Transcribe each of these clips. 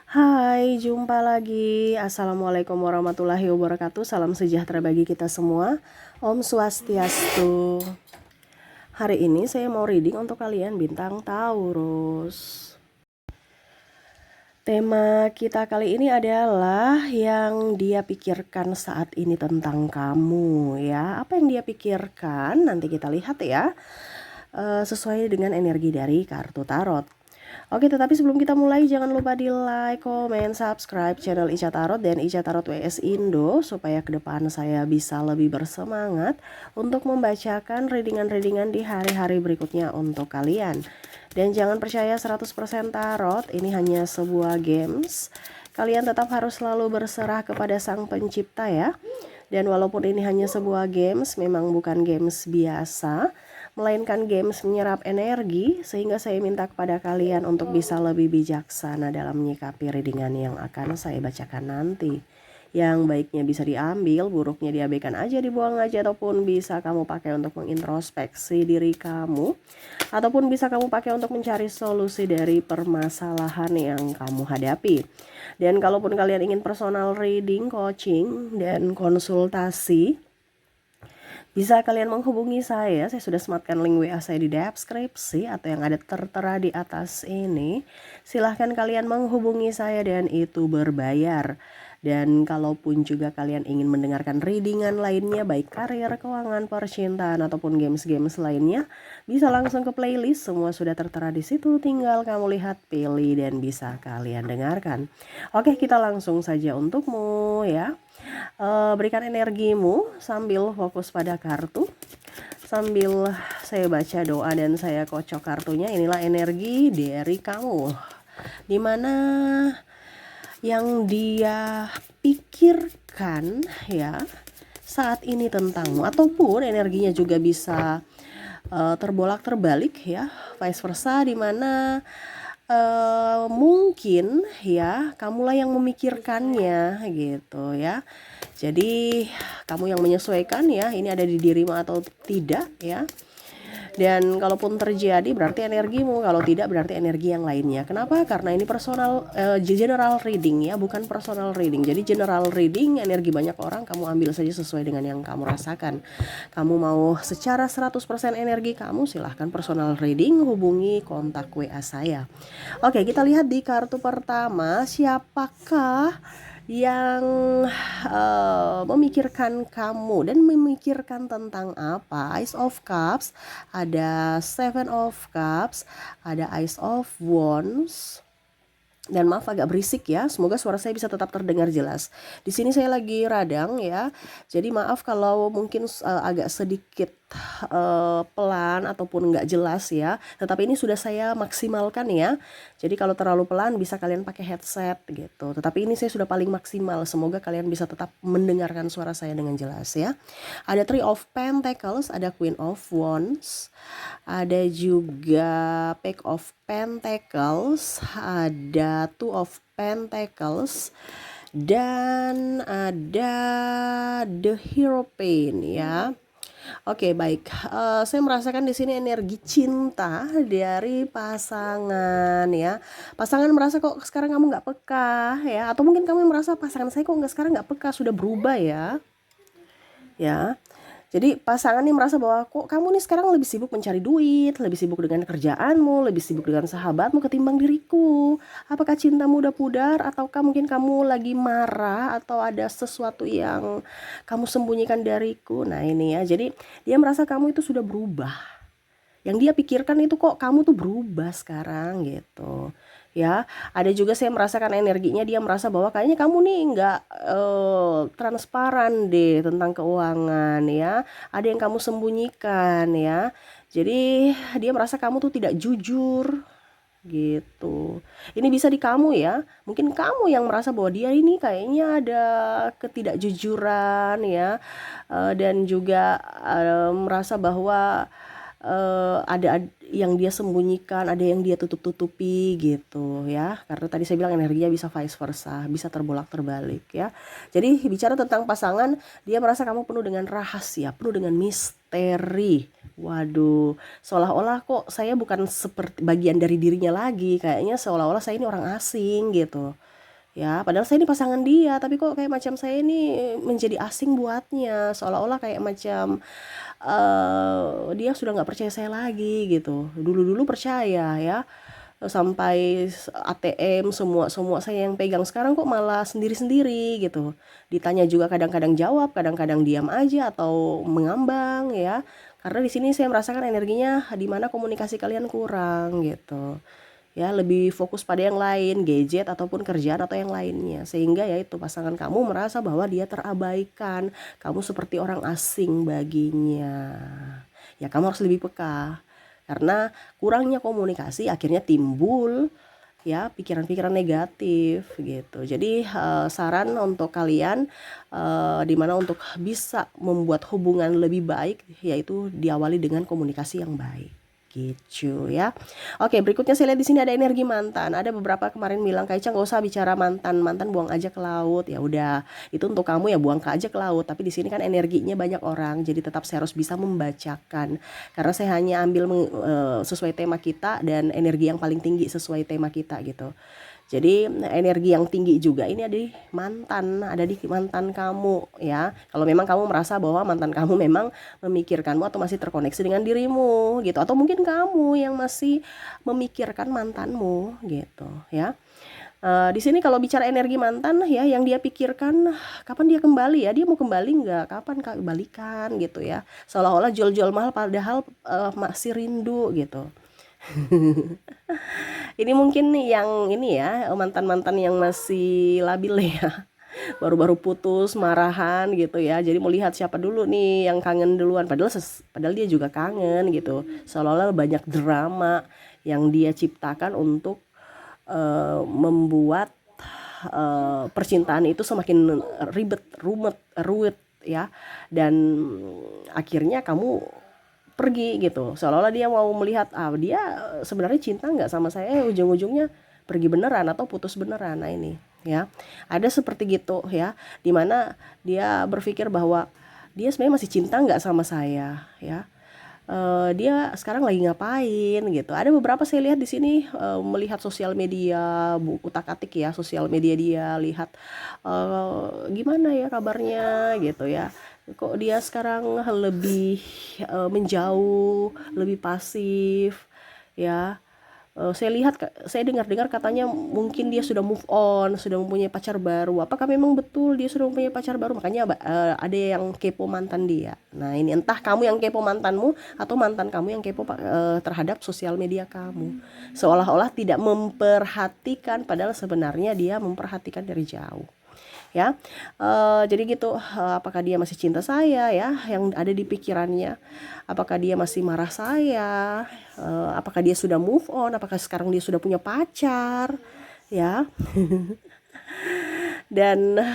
Hai, jumpa lagi. Assalamualaikum warahmatullahi wabarakatuh. Salam sejahtera bagi kita semua. Om Swastiastu. Hari ini saya mau reading untuk kalian bintang Taurus. Tema kita kali ini adalah yang dia pikirkan saat ini tentang kamu ya. Apa yang dia pikirkan? Nanti kita lihat ya. Sesuai dengan energi dari kartu tarot. Oke, tetapi sebelum kita mulai jangan lupa di like, komen, subscribe channel Ica Tarot dan Ica Tarot WS Indo supaya ke depan saya bisa lebih bersemangat untuk membacakan readingan-readingan di hari-hari berikutnya untuk kalian. Dan jangan percaya 100% tarot, ini hanya sebuah games. Kalian tetap harus selalu berserah kepada Sang Pencipta ya. Dan walaupun ini hanya sebuah games, memang bukan games biasa, melainkan games menyerap energi, sehingga saya minta kepada kalian untuk bisa lebih bijaksana dalam menyikapi readingan yang akan saya bacakan nanti. Yang baiknya bisa diambil, buruknya diabaikan aja, dibuang aja, ataupun bisa kamu pakai untuk mengintrospeksi diri kamu, ataupun bisa kamu pakai untuk mencari solusi dari permasalahan yang kamu hadapi. Dan kalaupun kalian ingin personal reading, coaching, dan konsultasi, bisa kalian menghubungi saya sudah sematkan link WA saya di deskripsi atau yang ada tertera di atas ini. Silahkan kalian menghubungi saya dan itu berbayar. Dan kalaupun juga kalian ingin mendengarkan readingan lainnya, baik karir, keuangan, percintaan, ataupun games-games lainnya, bisa langsung ke playlist, semua sudah tertera di situ, tinggal kamu lihat, pilih, dan bisa kalian dengarkan. Oke, kita langsung saja untukmu ya. Berikan energimu sambil fokus pada kartu, sambil saya baca doa dan saya kocok kartunya. Inilah energi dari kamu, dimana yang dia pikirkan ya saat ini tentangmu, ataupun energinya juga bisa terbolak terbalik ya, vice versa, dimana mungkin ya kamulah yang memikirkannya gitu ya. Jadi kamu yang menyesuaikan ya, ini ada di dirimu atau tidak ya. Dan kalaupun terjadi berarti energimu, kalau tidak berarti energi yang lainnya. Kenapa? Karena ini personal general reading ya, bukan personal reading. Jadi general reading, energi banyak orang kamu ambil saja sesuai dengan yang kamu rasakan. Kamu mau secara 100% energi kamu, silahkan personal reading, hubungi kontak WA saya. Oke, kita lihat di kartu pertama, siapakah yang memikirkan kamu dan memikirkan tentang apa. Ace of Cups, ada Seven of Cups, ada Ace of Wands. Dan maaf agak berisik ya, semoga suara saya bisa tetap terdengar jelas. Di sini saya lagi radang ya, jadi maaf kalau mungkin agak sedikit pelan ataupun nggak jelas ya. Tetapi ini sudah saya maksimalkan ya. Jadi kalau terlalu pelan bisa kalian pakai headset gitu. Tetapi ini saya sudah paling maksimal. Semoga kalian bisa tetap mendengarkan suara saya dengan jelas ya. Ada Three of Pentacles, ada Queen of Wands, ada juga Page of Pentacles, ada Two of Pentacles, dan ada The Hierophant ya. Oke, baik. Saya merasakan di sini energi cinta dari pasangan ya. Pasangan merasa kok sekarang kamu nggak peka ya, atau mungkin kamu merasa pasangan saya kok sekarang nggak peka, sudah berubah ya. Ya. Jadi pasangan nih merasa bahwa kok kamu nih sekarang lebih sibuk mencari duit, lebih sibuk dengan kerjaanmu, lebih sibuk dengan sahabatmu ketimbang diriku. Apakah cintamu udah pudar, ataukah mungkin kamu lagi marah, atau ada sesuatu yang kamu sembunyikan dariku. Nah ini ya, jadi dia merasa kamu itu sudah berubah. Yang dia pikirkan itu kok kamu tuh berubah sekarang gitu ya. Ada juga saya merasakan energinya, dia merasa bahwa kayaknya kamu nih nggak transparan deh tentang keuangan ya, ada yang kamu sembunyikan ya. Jadi dia merasa kamu tuh tidak jujur gitu. Ini bisa di kamu ya, mungkin kamu yang merasa bahwa dia ini kayaknya ada ketidakjujuran ya, dan juga merasa bahwa ada yang dia sembunyikan, ada yang dia tutup-tutupi gitu ya. Karena tadi saya bilang energinya bisa vice versa, bisa terbolak-terbalik ya. Jadi bicara tentang pasangan, dia merasa kamu penuh dengan rahasia, penuh dengan misteri. Waduh, seolah-olah kok saya bukan seperti bagian dari dirinya lagi, kayaknya seolah-olah saya ini orang asing gitu. ya padahal saya ini pasangan dia, tapi kok kayak macam saya ini menjadi asing buatnya, seolah-olah kayak macam dia sudah nggak percaya saya lagi gitu. Dulu-dulu percaya ya, sampai ATM semua semua saya yang pegang, sekarang kok malah sendiri-sendiri gitu. Ditanya juga kadang-kadang jawab, kadang-kadang diam aja atau mengambang ya. Karena di sini saya merasakan energinya di mana komunikasi kalian kurang gitu. Ya, lebih fokus pada yang lain, gadget ataupun kerjaan atau yang lainnya. Sehingga ya itu pasangan kamu merasa bahwa dia terabaikan, kamu seperti orang asing baginya. Ya kamu harus lebih peka. Karena kurangnya komunikasi akhirnya timbul ya pikiran-pikiran negatif gitu. Jadi saran untuk kalian dimana untuk bisa membuat hubungan lebih baik yaitu diawali dengan komunikasi yang baik gitu ya. Oke, berikutnya saya lihat di sini ada energi mantan. Ada beberapa kemarin bilang Kak Ica nggak usah bicara mantan, mantan buang aja ke laut. Ya udah, itu untuk kamu ya buang ke aja ke laut. Tapi di sini kan energinya banyak orang, jadi tetap saya harus bisa membacakan. Karena saya hanya ambil sesuai tema kita dan energi yang paling tinggi sesuai tema kita gitu. Jadi energi yang tinggi juga ini ada di mantan kamu ya. Kalau memang kamu merasa bahwa mantan kamu memang memikirkanmu atau masih terkoneksi dengan dirimu gitu, atau mungkin kamu yang masih memikirkan mantanmu gitu ya. Di sini kalau bicara energi mantan ya, yang dia pikirkan kapan dia kembali ya, dia mau kembali nggak, kapan Kak balikan gitu ya, seolah-olah jual-jual mahal padahal masih rindu gitu. Ini mungkin yang ini ya, mantan-mantan yang masih labil ya. Baru-baru putus, marahan gitu ya. Jadi mau lihat siapa dulu nih yang kangen duluan. Padahal dia juga kangen gitu. Seolah-olah banyak drama yang dia ciptakan untuk membuat percintaan itu semakin ribet, ruwet ya. Dan akhirnya kamu pergi gitu, seolah-olah dia mau melihat dia sebenarnya cinta nggak sama saya, ujung-ujungnya pergi beneran atau putus beneran. Nah ini ya, ada seperti gitu ya, dimana dia berpikir bahwa dia sebenarnya masih cinta nggak sama saya ya. Dia sekarang lagi ngapain gitu. Ada beberapa saya lihat di sini melihat sosial media, utak-atik ya sosial media, dia lihat gimana ya kabarnya gitu ya. Kok dia sekarang lebih menjauh, lebih pasif ya. Saya lihat, saya dengar-dengar katanya mungkin dia sudah move on, sudah mempunyai pacar baru. Apakah memang betul dia sudah mempunyai pacar baru? Makanya ada yang kepo mantan dia. Nah ini entah kamu yang kepo mantanmu atau mantan kamu yang kepo terhadap sosial media kamu. Seolah-olah tidak memperhatikan, padahal sebenarnya dia memperhatikan dari jauh. Ya, jadi gitu. Apakah dia masih cinta saya ya, yang ada di pikirannya? Apakah dia masih marah saya? Apakah dia sudah move on? Apakah sekarang dia sudah punya pacar? Ya, dan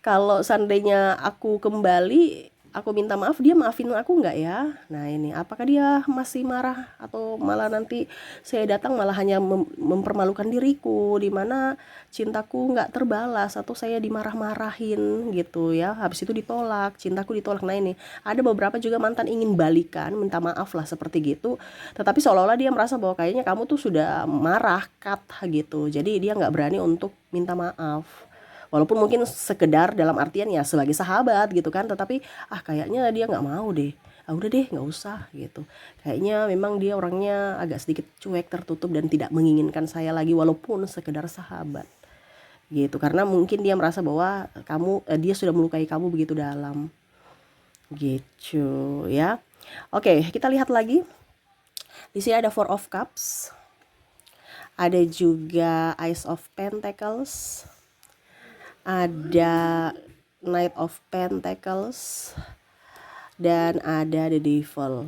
kalau seandainya aku kembali, aku minta maaf, dia maafin aku nggak ya? Nah ini, apakah dia masih marah atau malah nanti saya datang malah hanya mempermalukan diriku, dimana cintaku nggak terbalas atau saya dimarah-marahin gitu ya, habis itu ditolak, cintaku ditolak. Nah ini, ada beberapa juga mantan ingin balikan, minta maaf lah seperti gitu, tetapi seolah-olah dia merasa bahwa kayaknya kamu tuh sudah marah, cut gitu, jadi dia nggak berani untuk minta maaf. Walaupun mungkin sekedar dalam artian ya sebagai sahabat gitu kan, tetapi kayaknya dia nggak mau deh, udah deh nggak usah gitu. Kayaknya memang dia orangnya agak sedikit cuek, tertutup dan tidak menginginkan saya lagi walaupun sekedar sahabat gitu, karena mungkin dia merasa bahwa dia sudah melukai kamu begitu dalam gitu ya. Oke, kita lihat lagi. Di sini ada Four of Cups, ada juga Ace of Pentacles, ada Knight of Pentacles, dan ada The Devil.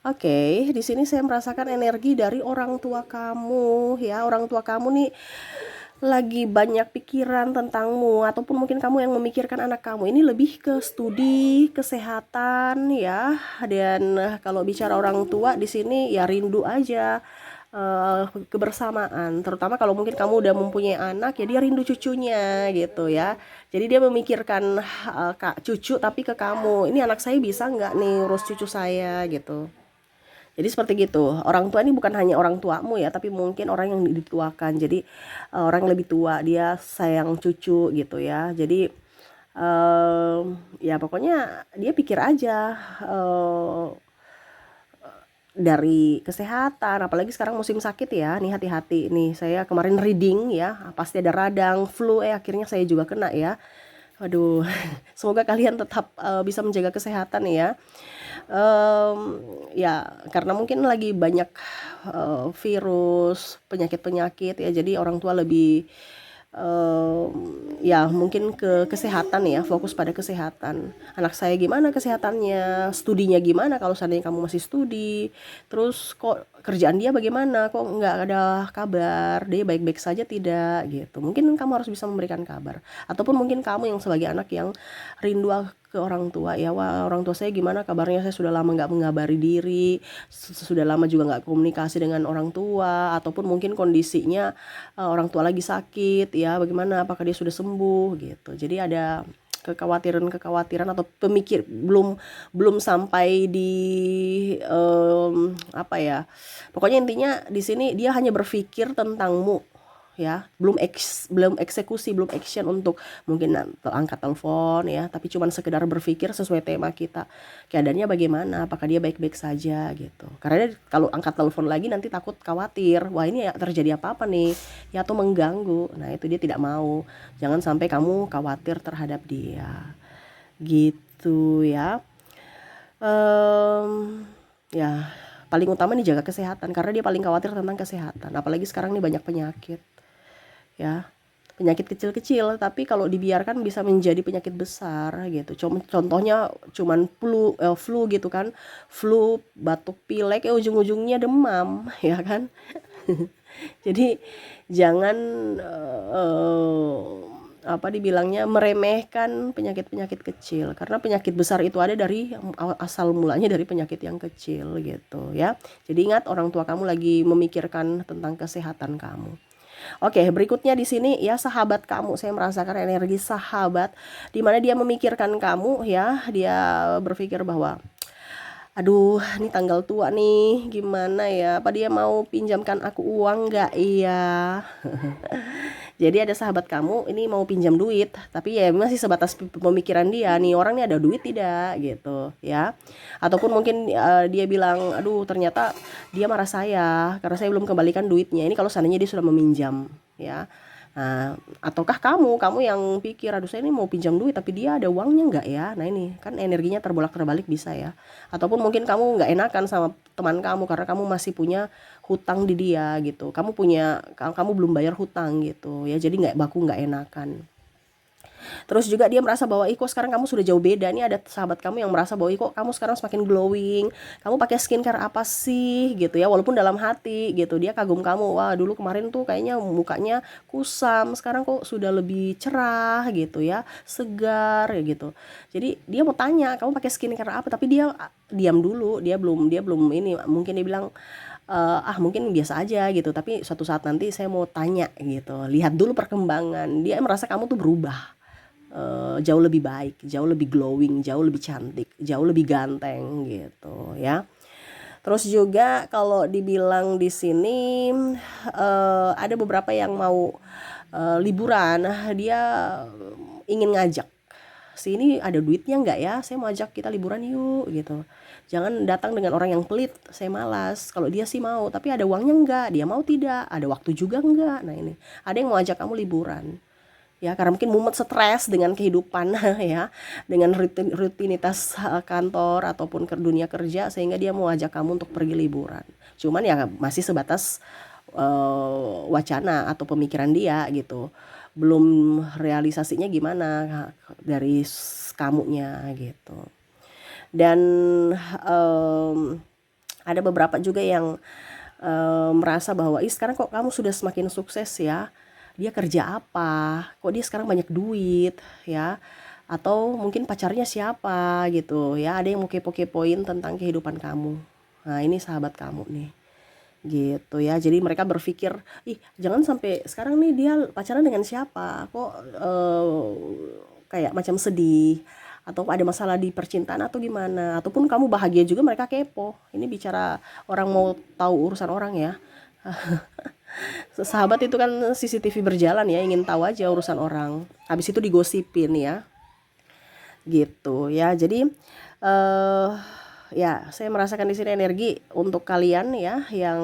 Oke, di sini saya merasakan energi dari orang tua kamu ya. Orang tua kamu nih lagi banyak pikiran tentangmu, ataupun mungkin kamu yang memikirkan anak kamu. Ini lebih ke studi, kesehatan ya. Dan kalau bicara orang tua di sini ya rindu aja kebersamaan, terutama kalau mungkin kamu udah mempunyai anak ya, dia rindu cucunya gitu ya. Jadi dia memikirkan cucu tapi ke kamu, ini anak saya bisa nggak nih urus cucu saya gitu Jadi seperti gitu. Orang tua ini bukan hanya orang tuamu ya, tapi mungkin orang yang dituakan. Jadi orang yang lebih tua, dia sayang cucu gitu ya. Jadi ya pokoknya dia pikir aja dari kesehatan, apalagi sekarang musim sakit ya. Nih hati-hati nih, saya kemarin reading ya, pasti ada radang, flu, akhirnya saya juga kena ya. Waduh, semoga kalian tetap bisa menjaga kesehatan ya. Ya karena mungkin lagi banyak virus, penyakit-penyakit ya, jadi orang tua lebih ya mungkin ke kesehatan ya, fokus pada kesehatan. Anak saya gimana kesehatannya, studinya gimana kalau seandainya kamu masih studi, terus kok kerjaan dia bagaimana, kok nggak ada kabar, dia baik-baik saja tidak gitu. Mungkin kamu harus bisa memberikan kabar, ataupun mungkin kamu yang sebagai anak yang rindu ke orang tua ya, wah orang tua saya gimana kabarnya, saya sudah lama nggak mengabari diri, sudah lama juga nggak komunikasi dengan orang tua, ataupun mungkin kondisinya orang tua lagi sakit ya, bagaimana, apakah dia sudah sembuh gitu. Jadi ada kekhawatiran atau pemikir, belum sampai di apa ya, pokoknya intinya di sini dia hanya berpikir tentangmu ya, belum eksekusi, belum action untuk mungkin angkat telepon ya, tapi cuman sekedar berpikir sesuai tema kita, keadaannya bagaimana, apakah dia baik-baik saja gitu. Karena kalau angkat telepon lagi nanti takut khawatir, wah ini ya terjadi apa-apa nih ya, atau mengganggu. Nah itu dia tidak mau, jangan sampai kamu khawatir terhadap dia gitu ya. Ya paling utama nih jaga kesehatan, karena dia paling khawatir tentang kesehatan, apalagi sekarang nih banyak penyakit ya, penyakit kecil-kecil tapi kalau dibiarkan bisa menjadi penyakit besar gitu. Contohnya cuman flu gitu kan, flu, batuk pilek, ujung-ujungnya demam ya kan. Jadi jangan apa dibilangnya, meremehkan penyakit-penyakit kecil, karena penyakit besar itu ada dari asal mulanya dari penyakit yang kecil gitu ya. Jadi ingat, orang tua kamu lagi memikirkan tentang kesehatan kamu. Oke, berikutnya di sini ya, sahabat kamu. Saya merasakan energi sahabat di mana dia memikirkan kamu ya. Dia berpikir bahwa aduh, ini tanggal tua nih, gimana ya? Apa dia mau pinjamkan aku uang nggak? Iya. Jadi ada sahabat kamu ini mau pinjam duit, tapi ya masih sebatas pemikiran dia, nih orang nih ada duit tidak gitu ya. Ataupun mungkin dia bilang, aduh ternyata dia marah saya karena saya belum kembalikan duitnya. Ini kalau seandainya dia sudah meminjam ya. Nah, ataukah kamu yang pikir, aduh saya ini mau pinjam duit tapi dia ada uangnya nggak ya? Nah ini kan energinya terbolak-terbalik bisa ya. Ataupun mungkin kamu nggak enakan sama teman kamu karena kamu masih punya hutang di dia gitu. Kamu belum bayar hutang gitu ya. Jadi nggak enakan. Terus juga dia merasa bahwa kok sekarang kamu sudah jauh beda. Nih ada sahabat kamu yang merasa bahwa kok kamu sekarang semakin glowing, kamu pakai skincare apa sih gitu ya, walaupun dalam hati gitu dia kagum kamu, wah dulu kemarin tuh kayaknya mukanya kusam, sekarang kok sudah lebih cerah gitu ya, segar ya gitu. Jadi dia mau tanya kamu pakai skincare apa, tapi dia diam dulu, dia belum ini, mungkin dia bilang mungkin biasa aja gitu, tapi suatu saat nanti saya mau tanya gitu, lihat dulu perkembangan. Dia merasa kamu tuh berubah, jauh lebih baik, jauh lebih glowing, jauh lebih cantik, jauh lebih ganteng gitu ya. Terus juga kalau dibilang di sini ada beberapa yang mau liburan, dia ingin ngajak, sini ada duitnya nggak ya, saya mau ajak kita liburan yuk gitu. Jangan datang dengan orang yang pelit, saya malas. Kalau dia sih mau, tapi ada uangnya nggak, dia mau tidak, ada waktu juga nggak. Nah ini ada yang mau ajak kamu liburan ya, karena mungkin mumet stres dengan kehidupan ya, dengan rutinitas kantor ataupun ke dunia kerja, sehingga dia mau ajak kamu untuk pergi liburan. Cuman ya masih sebatas wacana atau pemikiran dia gitu, belum realisasinya gimana dari kamunya gitu. Dan ada beberapa juga yang merasa bahwa sekarang kok kamu sudah semakin sukses ya, dia kerja apa, kok dia sekarang banyak duit ya, atau mungkin pacarnya siapa gitu ya, ada yang mau kepo-kepoin tentang kehidupan kamu. Nah ini sahabat kamu nih gitu ya. Jadi mereka berpikir, jangan sampai sekarang nih dia pacaran dengan siapa, kok kayak macam sedih, atau ada masalah di percintaan atau gimana, ataupun kamu bahagia juga mereka kepo. Ini bicara orang mau tahu urusan orang ya. Sahabat itu kan CCTV berjalan ya, ingin tahu aja urusan orang. Habis itu digosipin ya. Gitu ya. Jadi eh ya, saya merasakan di sini energi untuk kalian ya yang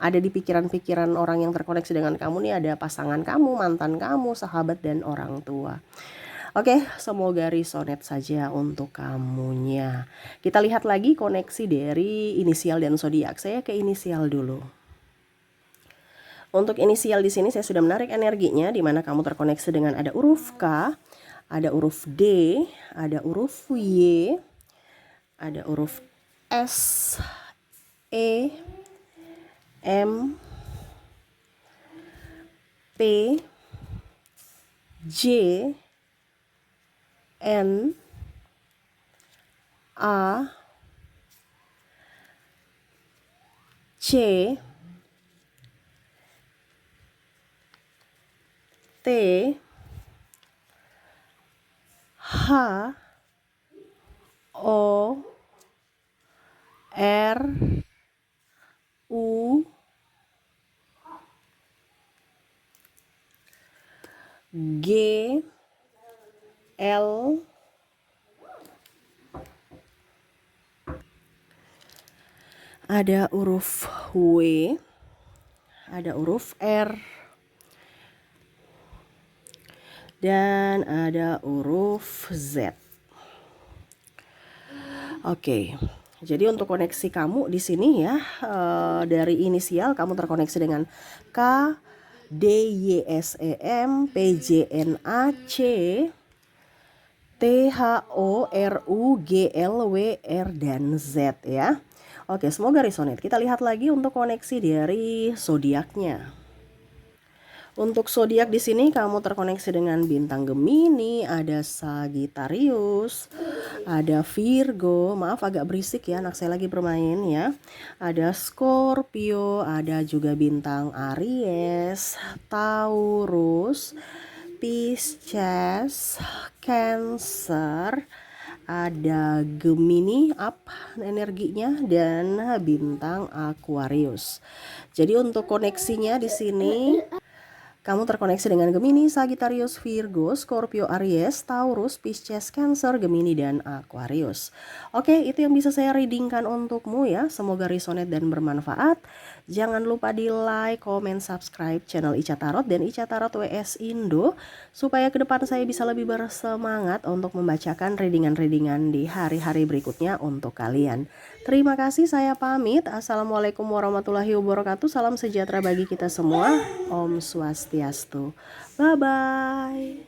ada di pikiran-pikiran orang yang terkoneksi dengan kamu nih, ada pasangan kamu, mantan kamu, sahabat dan orang tua. Oke, semoga resonate saja untuk kamunya. Kita lihat lagi koneksi dari inisial dan zodiak. Saya ke inisial dulu. Untuk inisial di sini saya sudah menarik energinya, di mana kamu terkoneksi dengan ada huruf K, ada huruf D, ada huruf Y, ada huruf S, E, M, P, J, N, A, C, T, H, O, R, U, G, L, ada huruf W, ada huruf R, dan ada huruf Z. Oke. Jadi untuk koneksi kamu di sini ya, dari inisial kamu terkoneksi dengan K, D, Y, S, E, M, P, J, N, A, C, T, H, O, R, U, G, L, W, R, dan Z ya. Oke, semoga resonate. Kita lihat lagi untuk koneksi dari zodiaknya. Untuk zodiak di sini kamu terkoneksi dengan bintang Gemini, ada Sagittarius, ada Virgo, maaf agak berisik ya, anak saya lagi bermain ya. Ada Scorpio, ada juga bintang Aries, Taurus, Pisces, Cancer, ada Gemini up energinya, dan bintang Aquarius. Jadi untuk koneksinya di sini kamu terkoneksi dengan Gemini, Sagittarius, Virgo, Scorpio, Aries, Taurus, Pisces, Cancer, Gemini, dan Aquarius. Oke, itu yang bisa saya readingkan untukmu ya. Semoga resonate dan bermanfaat. Jangan lupa di like, comment, subscribe channel Ica Tarot dan Ica Tarot WS Indo, supaya ke depan saya bisa lebih bersemangat untuk membacakan readingan-readingan di hari-hari berikutnya untuk kalian. Terima kasih, saya pamit. Assalamualaikum warahmatullahi wabarakatuh. Salam sejahtera bagi kita semua. Om Swastiastu. Bye-bye.